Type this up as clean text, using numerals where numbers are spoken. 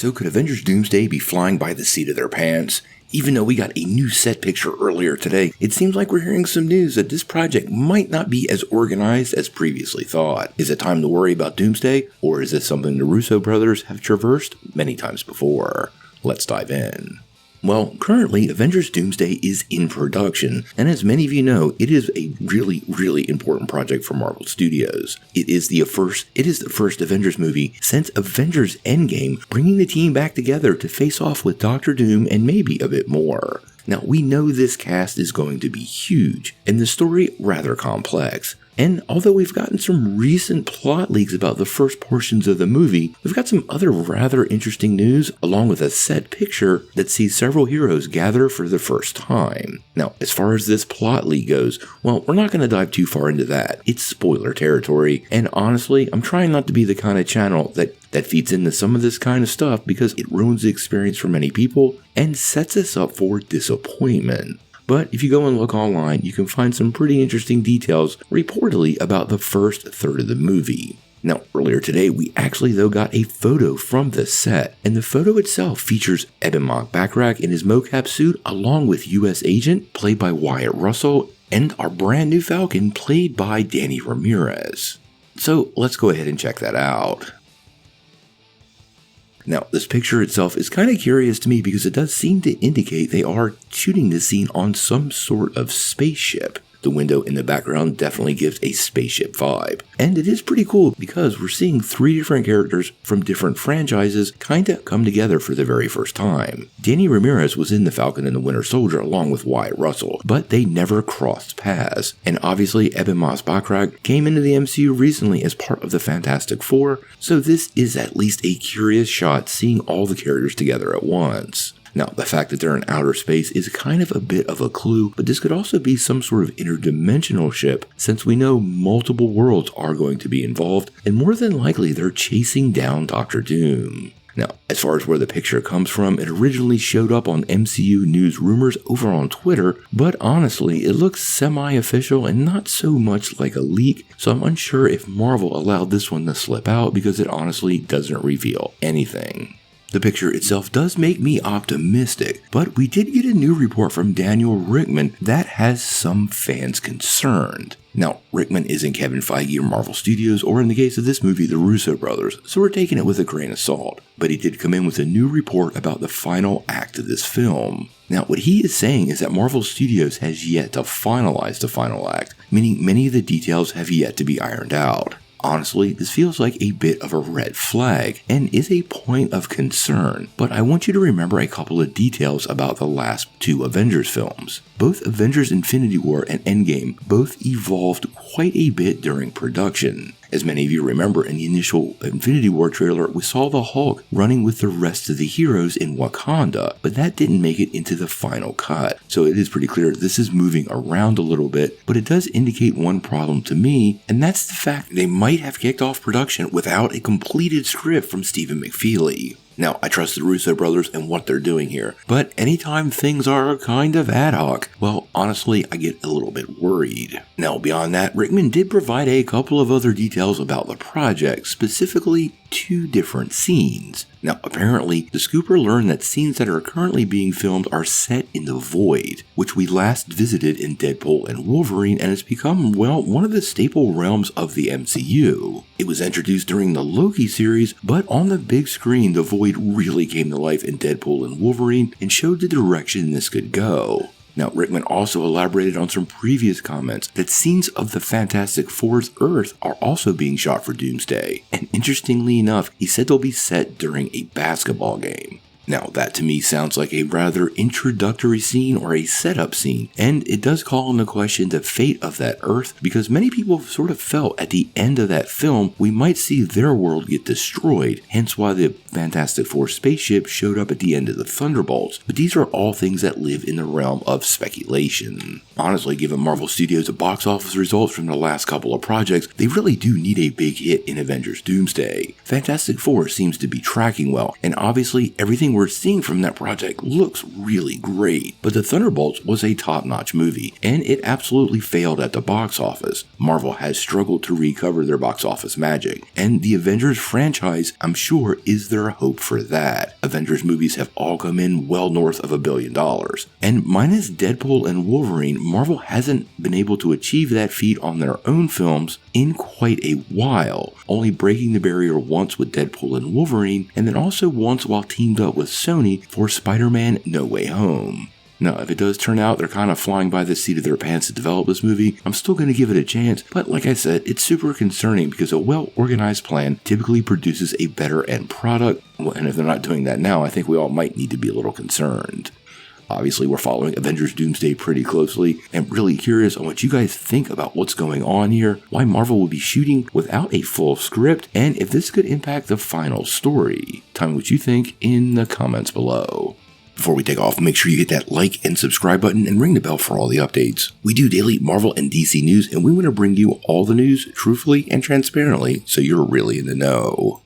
So could Avengers Doomsday be flying by the seat of their pants? Even though we got a new set picture earlier today, it seems like we're hearing some news that this project might not be as organized as previously thought. Is it time to worry about Doomsday, or is this something the Russo brothers have traversed many times before? Let's dive in. Well, currently, Avengers Doomsday is in production, and as many of you know, it is a really important project for Marvel Studios. It is the first Avengers movie since Avengers Endgame, bringing the team back together to face off with Doctor Doom and maybe a bit more. Now, we know this cast is going to be huge, and the story rather complex. And although we've gotten some recent plot leaks about the first portions of the movie, we've got some other rather interesting news, along with a set picture that sees several heroes gather for the first time. Now, as far as this plot leak goes, well, we're not going to dive too far into that. It's spoiler territory, and honestly, I'm trying not to be the kind of channel that feeds into some of this kind of stuff because it ruins the experience for many people and sets us up for disappointment. But if you go and look online, you can find some pretty interesting details reportedly about the first third of the movie. Now, earlier today, we actually though got a photo from the set, and the photo itself features Eben Backrack in his mocap suit along with US Agent, played by Wyatt Russell, and our brand new Falcon, played by Danny Ramirez. So let's go ahead and check that out. Now, this picture itself is kind of curious to me because it does seem to indicate they are shooting this scene on some sort of spaceship. The window in the background definitely gives a spaceship vibe. And it is pretty cool because we're seeing 3 different characters from different franchises kind of come together for the very first time. Danny Ramirez was in The Falcon and the Winter Soldier along with Wyatt Russell, but they never crossed paths. And obviously, Eben Backrack came into the MCU recently as part of the Fantastic Four, so this is at least a curious shot seeing all the characters together at once. Now, the fact that they're in outer space is kind of a bit of a clue, but this could also be some sort of interdimensional ship, since we know multiple worlds are going to be involved, and more than likely they're chasing down Doctor Doom. Now, as far as where the picture comes from, it originally showed up on MCU News Rumors over on Twitter, but honestly, it looks semi-official and not so much like a leak, so I'm unsure if Marvel allowed this one to slip out because it honestly doesn't reveal anything. The picture itself does make me optimistic, but we did get a new report from Daniel Rickman that has some fans concerned. Now, Rickman isn't Kevin Feige or Marvel Studios, or in the case of this movie, the Russo brothers, so we're taking it with a grain of salt. But he did come in with a new report about the final act of this film. Now, what he is saying is that Marvel Studios has yet to finalize the final act, meaning many of the details have yet to be ironed out. Honestly, this feels like a bit of a red flag and is a point of concern, but I want you to remember a couple of details about the last 2 Avengers films. Both Avengers Infinity War and Endgame both evolved quite a bit during production. As many of you remember, in the initial Infinity War trailer, we saw the Hulk running with the rest of the heroes in Wakanda, but that didn't make it into the final cut. So it is pretty clear this is moving around a little bit, but it does indicate one problem to me, and that's the fact they might have kicked off production without a completed script from Stephen McFeely. Now, I trust the Russo brothers and what they're doing here, but anytime things are kind of ad hoc, well, honestly, I get a little bit worried. Now, beyond that, Rickman did provide a couple of other details about the project, specifically 2 different scenes. Now, apparently, the scooper learned that scenes that are currently being filmed are set in the Void, which we last visited in Deadpool and Wolverine, and has become, well, one of the staple realms of the MCU. It was introduced during the Loki series, but on the big screen, the Void really came to life in Deadpool and Wolverine and showed the direction this could go. Now, Rickman also elaborated on some previous comments that scenes of the Fantastic Four's Earth are also being shot for Doomsday, and interestingly enough, he said they'll be set during a basketball game. Now, that to me sounds like a rather introductory scene or a setup scene, and it does call into question the fate of that Earth, because many people sort of felt at the end of that film we might see their world get destroyed, hence why the Fantastic Four spaceship showed up at the end of the Thunderbolts. But these are all things that live in the realm of speculation. Honestly, given Marvel Studios' box office results from the last couple of projects, they really do need a big hit in Avengers Doomsday. Fantastic Four seems to be tracking well, and obviously everything we're we're seeing from that project looks really great. But The Thunderbolts was a top-notch movie, and it absolutely failed at the box office. Marvel has struggled to recover their box office magic, and the Avengers franchise, I'm sure, is their hope for that. Avengers movies have all come in well north of $1 billion, and minus Deadpool and Wolverine, Marvel hasn't been able to achieve that feat on their own films in quite a while, only breaking the barrier once with Deadpool and Wolverine, and then also once while teamed up with Sony for Spider-Man No Way Home. Now, if it does turn out they're kind of flying by the seat of their pants to develop this movie, I'm still going to give it a chance, but like I said, it's super concerning because a well-organized plan typically produces a better end product, and if they're not doing that now, I think we all might need to be a little concerned. Obviously, we're following Avengers Doomsday pretty closely, and really curious on what you guys think about what's going on here, why Marvel will be shooting without a full script, and if this could impact the final story. Tell me what you think in the comments below. Before we take off, make sure you hit that like and subscribe button and ring the bell for all the updates. We do daily Marvel and DC news, and we want to bring you all the news truthfully and transparently so you're really in the know.